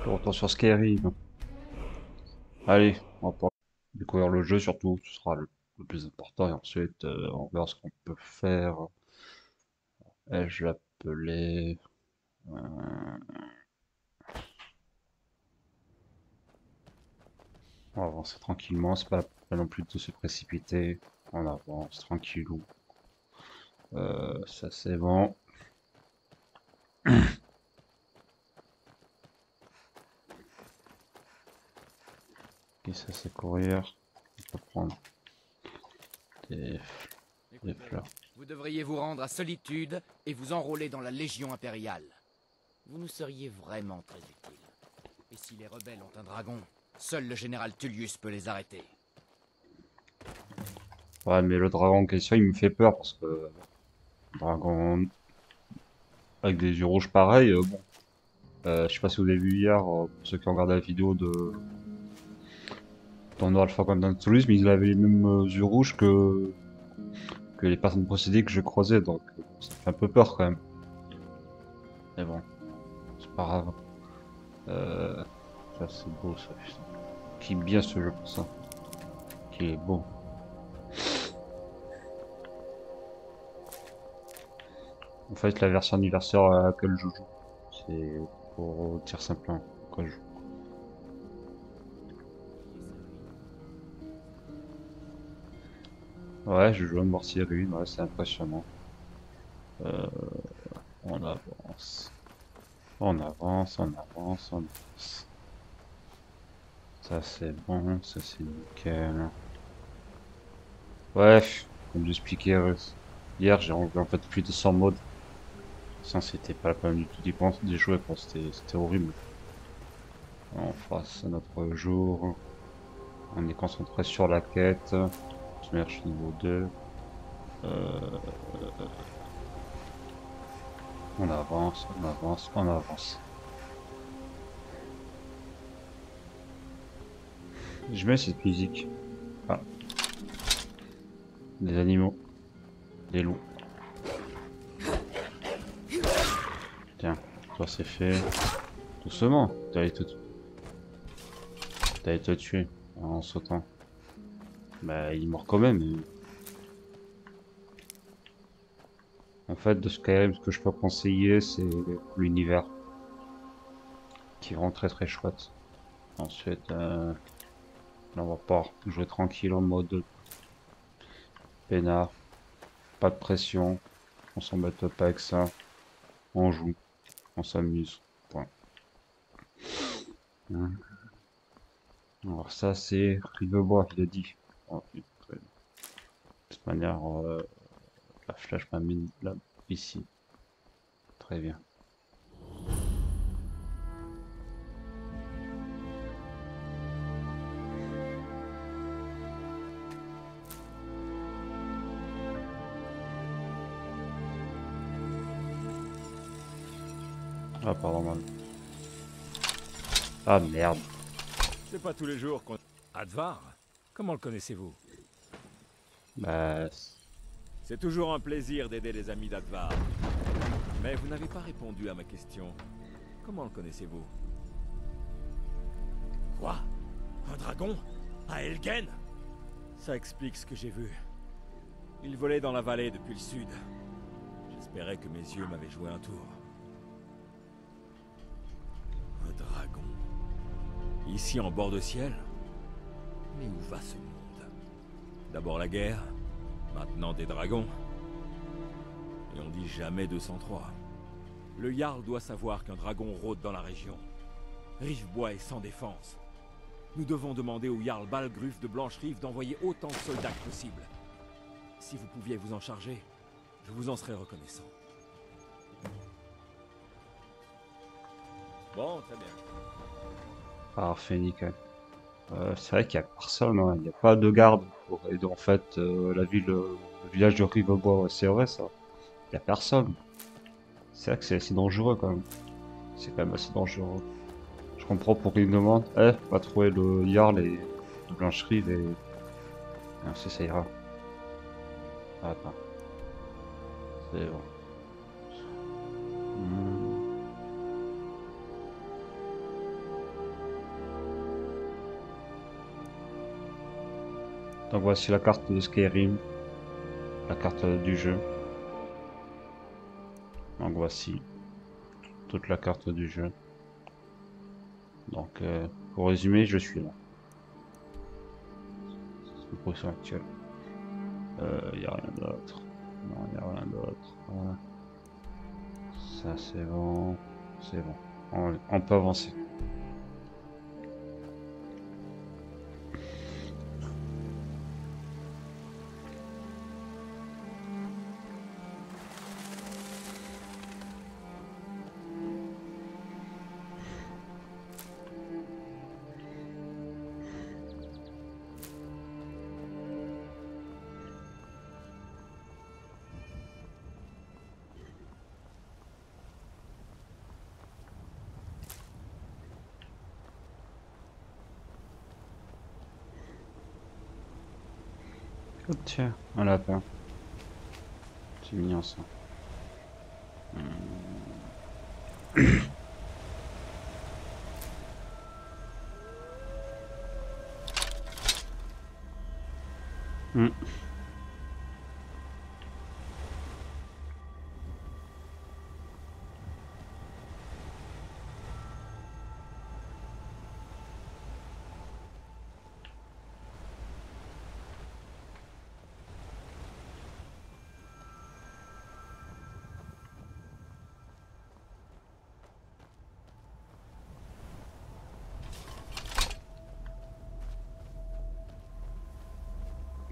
Le retour sur Skyrim. Allez, on va pouvoir découvrir le jeu surtout, ce sera le plus important et ensuite on verra ce qu'on peut faire. Ai-je l'appelé On va avancer tranquillement, c'est pas la peine non plus de se précipiter. On avance tranquillou. Ça c'est bon. Et ça c'est courir. On peut prendre des, des Écoutez, fleurs. vous devriez vous rendre à Solitude et vous enrôler dans la Légion impériale. Vous nous seriez vraiment très utile. Et si les rebelles ont un dragon, seul le général Tullius peut les arrêter. Ouais, mais le dragon en question il me fait peur parce que dragon avec des yeux rouges pareils, bon. Je sais pas si vous avez vu hier, pour ceux qui ont regardé la vidéo de dans Alpha Content Tourism, ils avaient les mêmes yeux rouges que les personnes possédées que j'ai croisées, donc ça fait un peu peur quand même. Mais bon, c'est pas grave. Euh, Ça c'est beau ça, putain. Qui bien ce jeu pour ça. Qui est beau. En fait, la version anniversaire à laquelle je joue, c'est pour dire simplement pourquoi je joue. Ouais, je joue à Mortier Ruine, ouais, c'est impressionnant. Euh, on avance. On avance, on avance, on avance. Ça c'est bon, ça c'est nickel. Ouais, comme j'expliquais hier, j'ai enlevé en fait plus de 100 modes. Ça c'était pas la peine du tout d'y jouer, quoi. C'était horrible. On fasse notre jour. On est concentré sur la quête. Smerch niveau 2. Euh, on avance, on avance, on avance. Je mets cette musique. Ah, des animaux, des loups. Tiens, toi c'est fait. Doucement, t'allais te tuer en sautant. Bah, il meurt quand même. En fait, de Skyrim, ce que je peux conseiller, c'est l'univers, qui est vraiment très très chouette. Ensuite, là, on va pouvoir jouer tranquille en mode peinard, pas de pression, on s'embête pas avec ça, on joue, on s'amuse. Point. Hein. Alors ça, c'est Rivebois, il a dit. Oh, de toute manière, la flèche m'amène là, ici. Très bien. Ah, pardon, man. Ah, merde. C'est pas tous les jours qu'on... Advar? Comment le connaissez-vous? Bah, C'est toujours un plaisir d'aider les amis d'Advar. Mais vous n'avez pas répondu à ma question. Comment le connaissez-vous? Quoi? Un dragon? À Elgen? Ça explique ce que j'ai vu. Il volait dans la vallée depuis le sud. J'espérais que mes yeux m'avaient joué un tour. Un dragon? Ici en bord de ciel? Mais où va ce monde? D'abord la guerre, maintenant des dragons. Et on dit jamais 203. Le Jarl doit savoir qu'un dragon rôde dans la région. Rivebois est sans défense. Nous devons demander au Jarl Balgruf de Blanche-Rive d'envoyer autant de soldats que possible. Si vous pouviez vous en charger, je vous en serais reconnaissant. Bon, très bien. parfait, nickel. C'est vrai qu'il y a personne, hein. Il n'y a pas de garde pour aider en fait la ville, le village de Rivebois. Ouais, c'est vrai ça. Il n'y a personne. C'est vrai que c'est assez dangereux quand même. C'est quand même assez dangereux. Je comprends pourquoi il me demande. Eh, va trouver le Jarl et de Blancherie et ainsi ça ira. Attends, c'est bon. Hmm. Donc voici la carte de Skyrim, la carte du jeu. Donc voici toute la carte du jeu. Donc pour résumer, je suis là. C'est la position actuelle. Y a rien d'autre. Non, y a rien d'autre. Voilà. Ça c'est bon. C'est bon. On peut avancer. Oh, tiens, un lapin. C'est mignon ça. Hmm.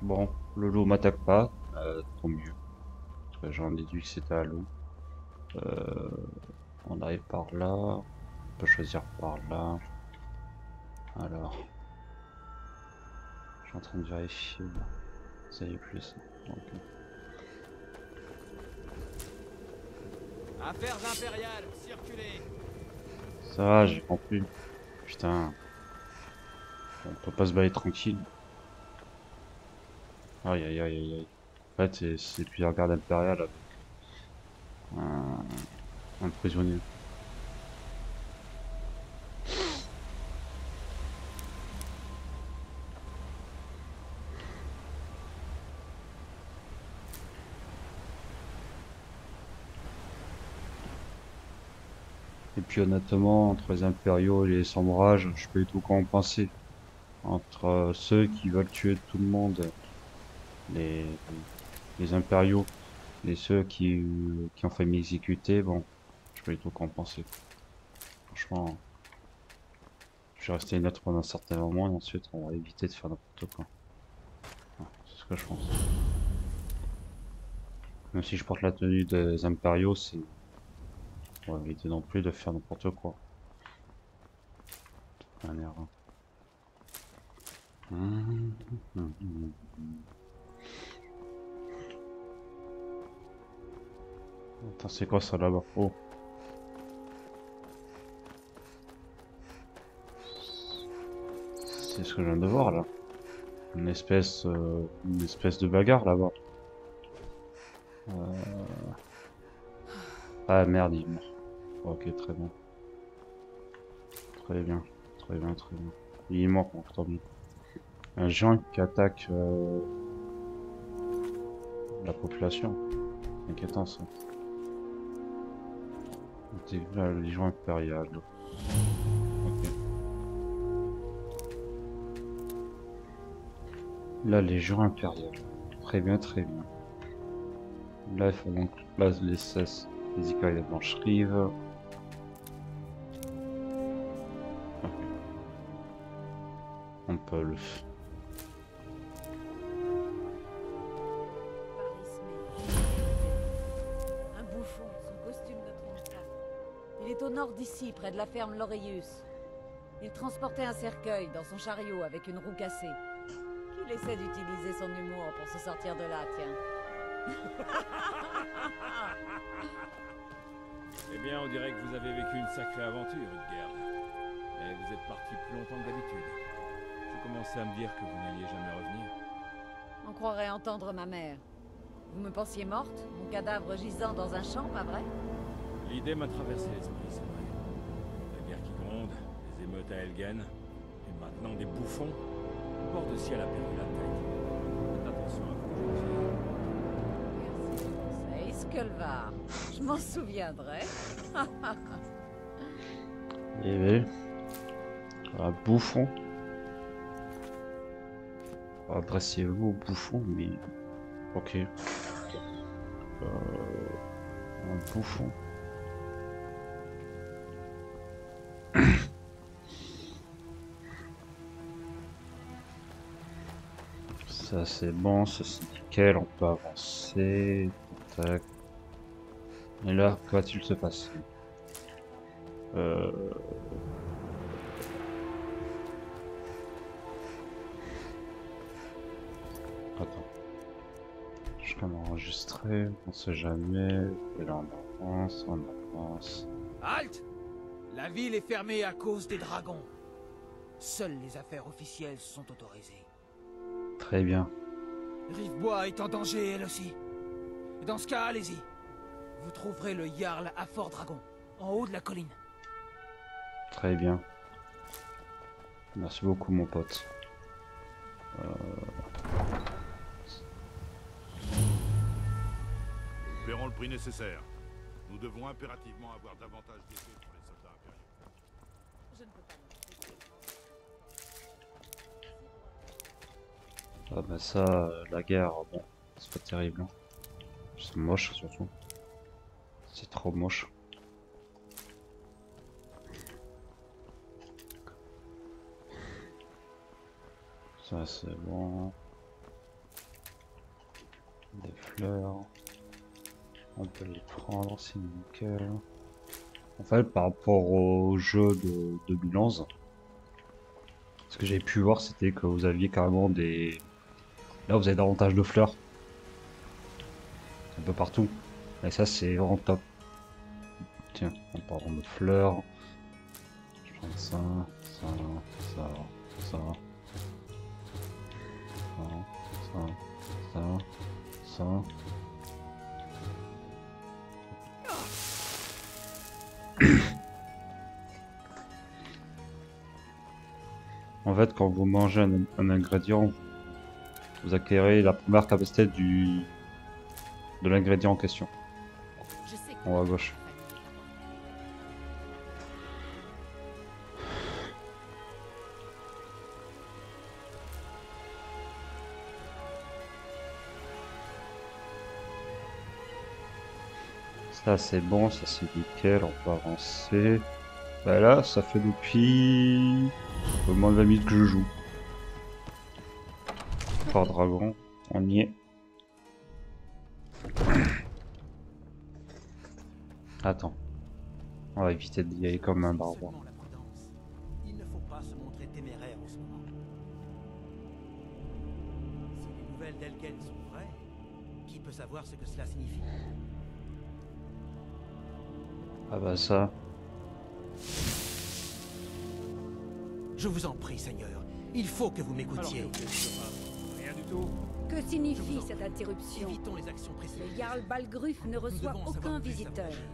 Bon, le loup m'attaque pas, tant mieux. Parce que j'en déduis que c'était un loup. Euh, on arrive par là. On peut choisir par là. Alors, je suis en train de vérifier. Ça y est plus. Ok. Affaires impériales, circulez. Ça va, j'ai compris. Putain, on peut pas se balader tranquille. Aïe aïe aïe aïe aïe. En fait, c'est plusieurs gardes impériales avec un prisonnier. Et puis honnêtement, entre les impériaux et les samurages, je peux tout quoi en penser. Entre ceux qui veulent tuer tout le monde, les, les impériaux, et ceux qui ont fait m'exécuter, bon, je peux tout compenser. Franchement, je vais rester neutre pendant un certain moment et ensuite on va éviter de faire n'importe quoi. Ouais, c'est ce que je pense. Même si je porte la tenue des impériaux, c'est pour éviter non plus de faire n'importe quoi. De toute manière, hein. Attends, c'est quoi ça là-bas? Oh, c'est ce que je viens de voir là. Une espèce de bagarre là-bas. Ah merde, il est mort. Ok, très bien. Très bien. Très bien, très bien. Il est mort, donc tant mieux. Un géant qui attaque la population. Inquiétant ça. La Légion impériale. Ok. La Légion impériale. Très bien, très bien. Là, il faut donc base les cesse les écailles de Blanche-Rive. Ok. On peut le. Un bouffon, son costume de trompe-la. Il est au nord d'ici, près de la ferme Loreus. Il transportait un cercueil dans son chariot avec une roue cassée. Qu'il essaie d'utiliser son humour pour se sortir de là, tiens. Eh bien, on dirait que vous avez vécu une sacrée aventure, Utgerd. Mais vous êtes parti plus longtemps que d'habitude. Je commençais à me dire que vous n'alliez jamais revenir. On croirait entendre ma mère. Vous me pensiez morte, mon cadavre gisant dans un champ, pas vrai? L'idée m'a traversé l'esprit, c'est vrai. La guerre qui gronde, les émeutes à Helgen, et maintenant des bouffons. Le bord de ciel a perdu la tête. Merci du conseil, Skulvar. Je m'en souviendrai. Et oui. Un bouffon. Adressez-vous au bouffon, mais... Ok. Un bouffon. Ça c'est bon, ça c'est nickel, on peut avancer. Tac. Et là, que va-t-il se passer? Attends. Je vais m'enregistrer, on sait jamais. Et là on avance, on avance. Halte! La ville est fermée à cause des dragons. Seules les affaires officielles sont autorisées. Très bien. Rivebois est en danger, elle aussi. Dans ce cas, allez-y. Vous trouverez le Jarl à Fort Dragon, en haut de la colline. Très bien. Merci beaucoup mon pote. Nous paierons le prix nécessaire. Nous devons impérativement avoir davantage d'effets pour les soldats impériaux. Je ne peux pas m'en Ah bah ça, la guerre, bon, c'est pas terrible. Hein. C'est moche surtout. C'est trop moche. Ça c'est bon. Des fleurs. On peut les prendre, c'est nickel. En fait, par rapport au jeu de 2011, ce que j'ai pu voir, c'était que vous aviez carrément des... Là, vous avez davantage de fleurs. Un peu partout. Et ça, c'est vraiment top. Tiens, en parlant de fleurs, je prends ça, ça, ça, ça, ça, ça, ça. En fait, quand vous mangez un ingrédient, vous acquérez la première capacité de l'ingrédient en question. Je sais En haut à gauche. Ça c'est bon, ça c'est nickel, on peut avancer. Bah là, ça fait depuis au moins 20 minutes que je joue. Fort Dragon, on y est. Attends. On va éviter d'y aller comme un barbare. Seulement la prudence. Il ne faut pas se montrer téméraire en ce moment. Si les nouvelles d'Elgen sont vraies, qui peut savoir ce que cela signifie? Ah bah ça. Je vous en prie, Seigneur. Il faut que vous m'écoutiez. Rien du tout. Que signifie cette interruption? Évitons les actions Le précipitées. Jarl Balgruf ne Nous reçoit devons aucun savoir plus visiteur. avant d'agir.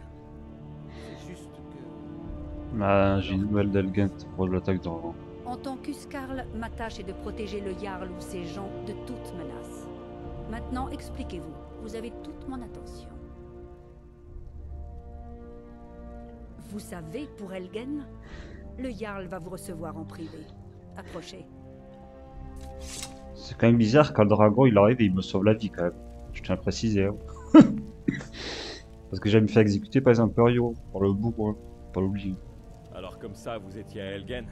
C'est juste que... Ah, j'ai une nouvelle d'Elgent pour l'attaque dans... En tant qu'Uskarl, ma tâche est de protéger le Jarl ou ses gens de toute menace. Maintenant, expliquez-vous. Vous avez toute mon attention. Vous savez, pour Elgen, le Jarl va vous recevoir en privé. Approchez. C'est quand même bizarre quand le dragon il arrive et il me sauve la vie quand même. Je tiens à préciser. Hein. Parce que j'ai me fait exécuter par les impériaux, par le bourg, pas l'oublier. Alors comme ça, vous étiez à Elgen?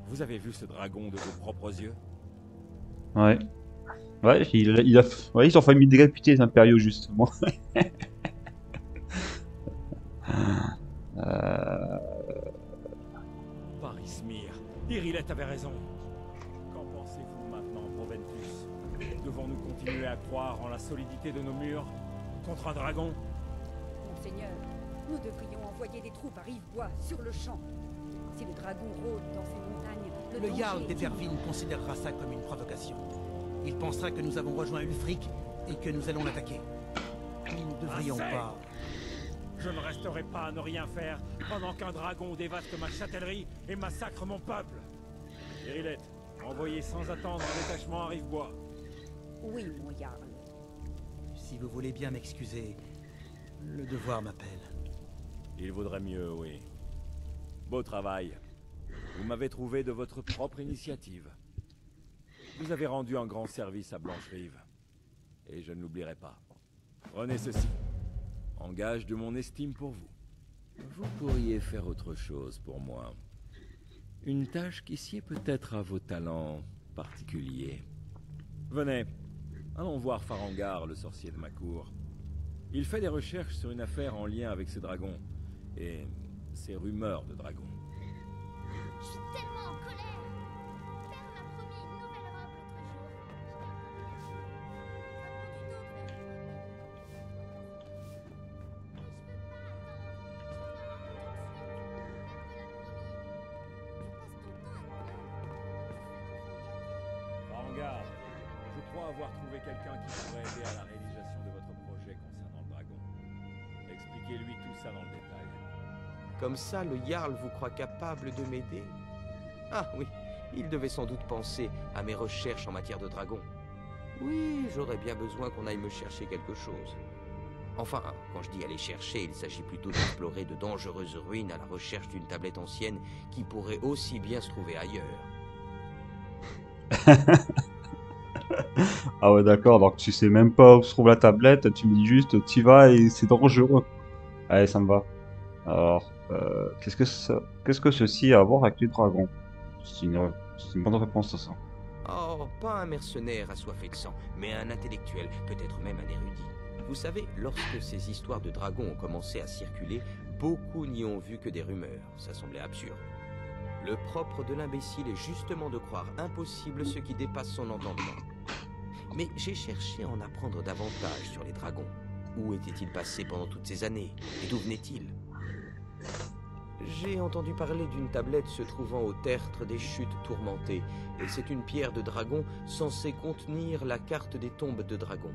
Vous avez vu ce dragon de vos propres yeux? Ouais. Ouais, ouais, ils ont failli me décapiter les impériaux justement. Parismir, Irilette avait raison. Qu'en pensez-vous maintenant, Proventus? Devons-nous continuer à croire en la solidité de nos murs contre un dragon? Monseigneur, nous devrions envoyer des troupes à Rivebois sur le champ. Si le dragon rôde dans ces montagnes, Le danger Jarl est d'Evervin considérera ça comme une provocation. Il pensera que nous avons rejoint Ulfric et que nous allons l'attaquer. Nous ne devrions Assez. pas... Je ne resterai pas à ne rien faire pendant qu'un dragon dévaste ma châtellerie et massacre mon peuple. Irilette, envoyez sans attendre un détachement à Rivebois. Oui, mon Jarl. Si vous voulez bien m'excuser, le devoir m'appelle. Il vaudrait mieux, oui. Beau travail. Vous m'avez trouvé de votre propre initiative. Vous avez rendu un grand service à Blancherive. Et je ne l'oublierai pas. Prenez ceci. En gage de mon estime pour vous. Vous pourriez faire autre chose pour moi. Une tâche qui sied peut-être à vos talents particuliers. Venez, allons voir Farangar, le sorcier de ma cour. Il fait des recherches sur une affaire en lien avec ces dragons. Et ces rumeurs de dragons. Je suis tellement en colère. Père m'a promis une nouvelle robe Farangar, je crois avoir trouvé quelqu'un qui pourrait aider à la réalisation de votre projet concernant le dragon. Expliquez-lui tout ça dans le détail. Comme ça, le Jarl vous croit capable de m'aider? Ah oui, il devait sans doute penser à mes recherches en matière de dragon. Oui, j'aurais bien besoin qu'on aille me chercher quelque chose. Enfin, quand je dis aller chercher, il s'agit plutôt d'explorer de dangereuses ruines à la recherche d'une tablette ancienne qui pourrait aussi bien se trouver ailleurs. Ah ouais, d'accord, donc tu sais même pas où se trouve la tablette, tu me dis juste t'y vas et c'est dangereux. Allez, ça me va. Alors, qu'est-ce que ceci a à voir avec les dragons? C'est une bonne réponse à ça. Oh, pas un mercenaire assoiffé de sang, mais un intellectuel, peut-être même un érudit. Vous savez, lorsque ces histoires de dragons ont commencé à circuler, beaucoup n'y ont vu que des rumeurs. Ça semblait absurde. Le propre de l'imbécile est justement de croire impossible ce qui dépasse son entendement. Mais j'ai cherché à en apprendre davantage sur les dragons. Où étaient-ils passés pendant toutes ces années? Et d'où venaient-ils? J'ai entendu parler d'une tablette se trouvant au tertre des chutes tourmentées, et c'est une pierre de dragon censée contenir la carte des tombes de dragons.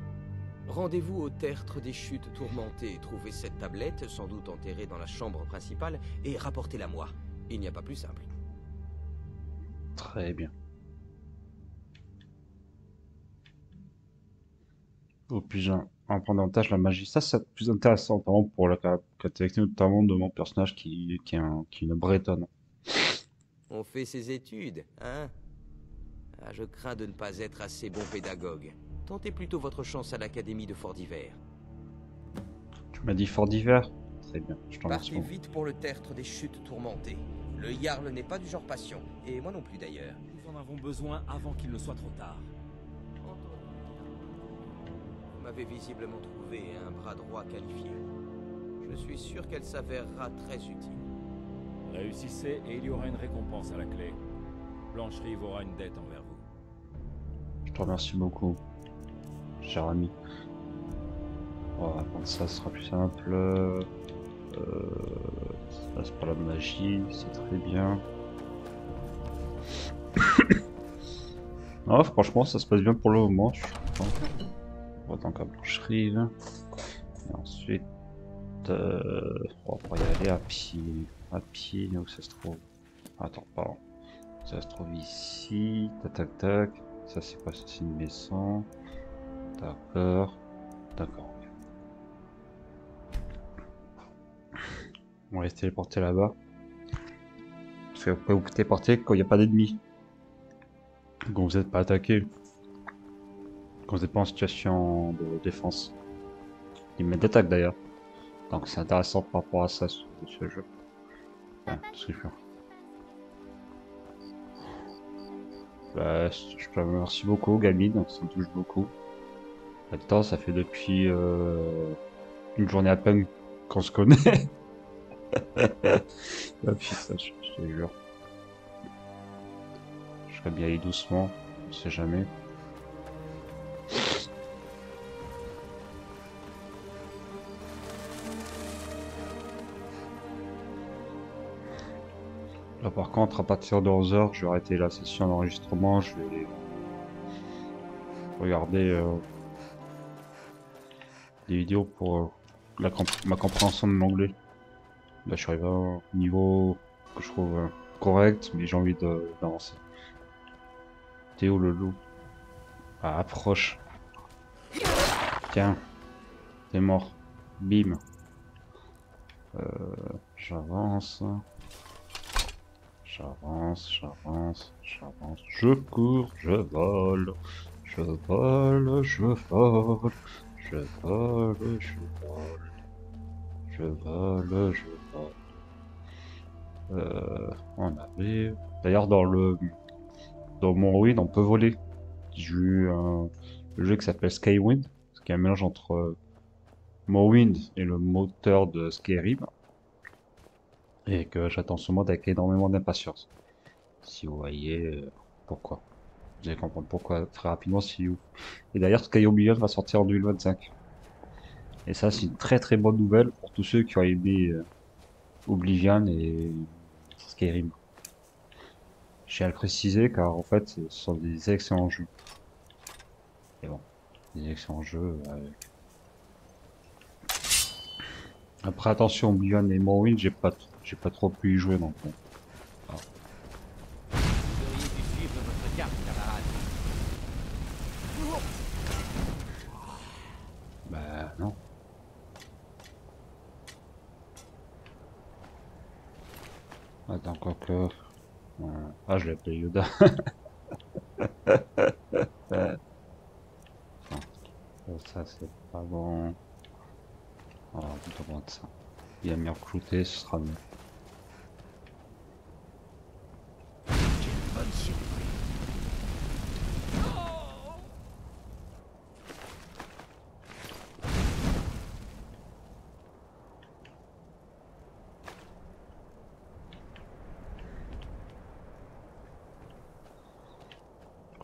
Rendez-vous au tertre des chutes tourmentées, trouvez cette tablette, sans doute enterrée dans la chambre principale, et rapportez-la moi. Il n'y a pas plus simple. Très bien. Au plus en prendre davantage la magie. Ça, c'est plus intéressant, notamment pour la caractéristique notamment de mon personnage qui est une bretonne. On fait ses études, hein? Ah, je crains de ne pas être assez bon pédagogue. Tentez plutôt votre chance à l'Académie de Fort d'Hiver. Tu m'as dit fort d'hiver? Très bien, je t'en remercie Partez beaucoup. vite pour le tertre des chutes tourmentées. Le Jarl n'est pas du genre patient, et moi non plus d'ailleurs. Nous en avons besoin avant qu'il ne soit trop tard. Vous m'avez visiblement trouvé un bras droit qualifié. Je suis sûr qu'elle s'avérera très utile. Réussissez et il y aura une récompense à la clé. Blancherive aura une dette envers vous. Je te remercie beaucoup, cher ami. On va prendre ça, ce sera plus simple. Ça, c'est pas la magie, c'est très bien. Ah, franchement, ça se passe bien pour le moment, je suis content. Autant qu'à Blancherive. Et ensuite, on va pouvoir y aller à pied. À pied, où ça se trouve? Attends, pardon. Ça se trouve ici. Tac, tac, tac. Ça, c'est quoi? Ça, c'est une maison. D'accord. D'accord. On va se téléporter là-bas. Parce que vous pouvez vous téléporter quand il n'y a pas d'ennemis. Quand vous n'êtes pas attaqué. Quand vous n'êtes pas en situation de défense. Il met d'attaque d'ailleurs. Donc c'est intéressant par rapport à ça sur ce jeu. Ouais, tout ce que je fais. Bah, je te remercie beaucoup, Gamine, ça me touche beaucoup. Attends, ça fait depuis une journée à peine qu'on se connaît. Ah putain, je te jure. Je serais bien allé doucement, on sait jamais. Là par contre, à partir de 11h, je vais arrêter la session d'enregistrement, je vais regarder des vidéos pour ma compréhension de l'anglais. Là je suis arrivé à un niveau que je trouve correct, mais j'ai envie d'avancer. T'es où le loup? Ah, approche. Tiens, t'es mort. Bim. J'avance. J'avance, j'avance, j'avance. Je cours, je vole. Je vole, je vole. Je vole, je vole. Je vole, je vole. On arrive. D'ailleurs, dans Morrowind, on peut voler. J'ai eu un jeu qui s'appelle Skywind, qui est un mélange entre Morrowind et le moteur de Skyrim, et que j'attends ce mode avec énormément d'impatience. Si vous voyez pourquoi. Vous allez comprendre pourquoi très rapidement si vous... Et d'ailleurs, Sky Oblivion va sortir en 2025. Et ça, c'est une très très bonne nouvelle pour tous ceux qui ont aimé Oblivion et Skyrim. Je tiens à le préciser car en fait, ce sont des excellents jeux. Et bon, des excellents jeux avec... Après, attention, Oblivion et Morrowind, j'ai pas trop pu y jouer donc bon. Ah. Vous auriez dû suivre votre carte, camarade. Bah non. Attends, quoique... Ah, je l'ai appelé Yoda. Ça, c'est pas bon. Alors, on demande ça. Il a mieux recruté, ce sera mieux. Quelle bonne surprise.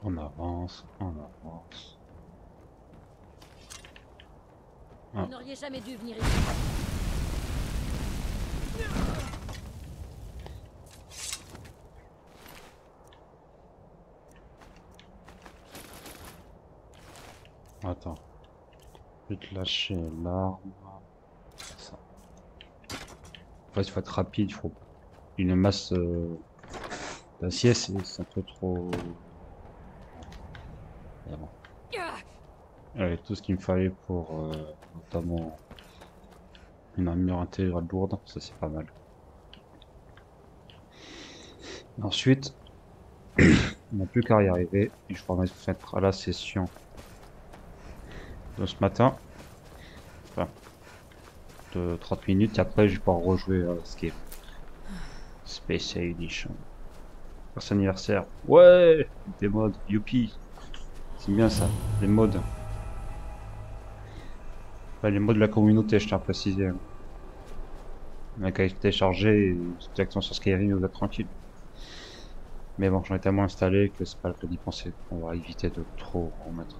On avance, on avance. Vous n'auriez jamais dû venir ici. Attends. Je vais te lâcher l'arme. Ça. En fait, il faut être rapide, il faut une masse d'acier, c'est un peu trop... Et bon. Avec tout ce qu'il me fallait pour notamment une armure intégrale lourde, ça c'est pas mal. Ensuite, on n'a plus qu'à y arriver et je pourrais mettre à la session de ce matin. Enfin, de 30 minutes et après je vais pouvoir rejouer à ce qui est Special Edition. Pour son anniversaire. Ouais, des mods, youpi. C'est bien ça, les mods. Enfin, les mods de la communauté, je tiens à préciser. On a qu'à les télécharger et directement sur Skyrim, vous êtes tranquille. Mais bon, j'en ai tellement installé que c'est pas le cas d'y penser. On va éviter de trop en mettre.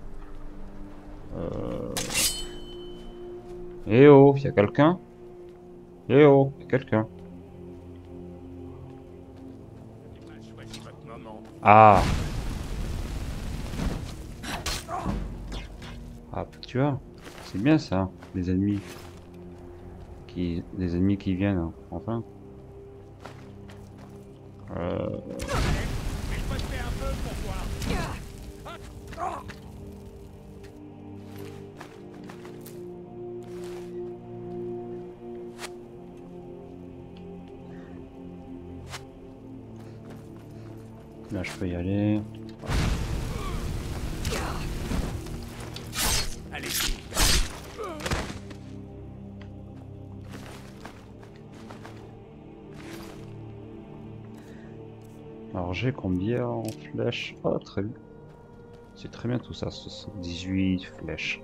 Eh oh, y'a quelqu'un? Eh oh, y'a quelqu'un? Ah! Ah, tu vois, c'est bien ça, les ennemis qui viennent, hein, enfin. Là, je peux y aller. Alors j'ai combien en flèches? Ah, très bien. C'est très bien tout ça, 18 flèches.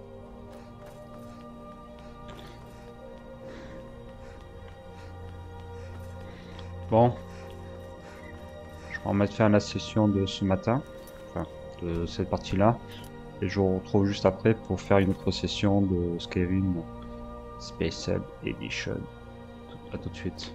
Bon. Je vais en mettre fin à la session de ce matin. Enfin, de cette partie-là. Et je vous retrouve juste après pour faire une autre session de Skyrim Special Edition. A tout de suite.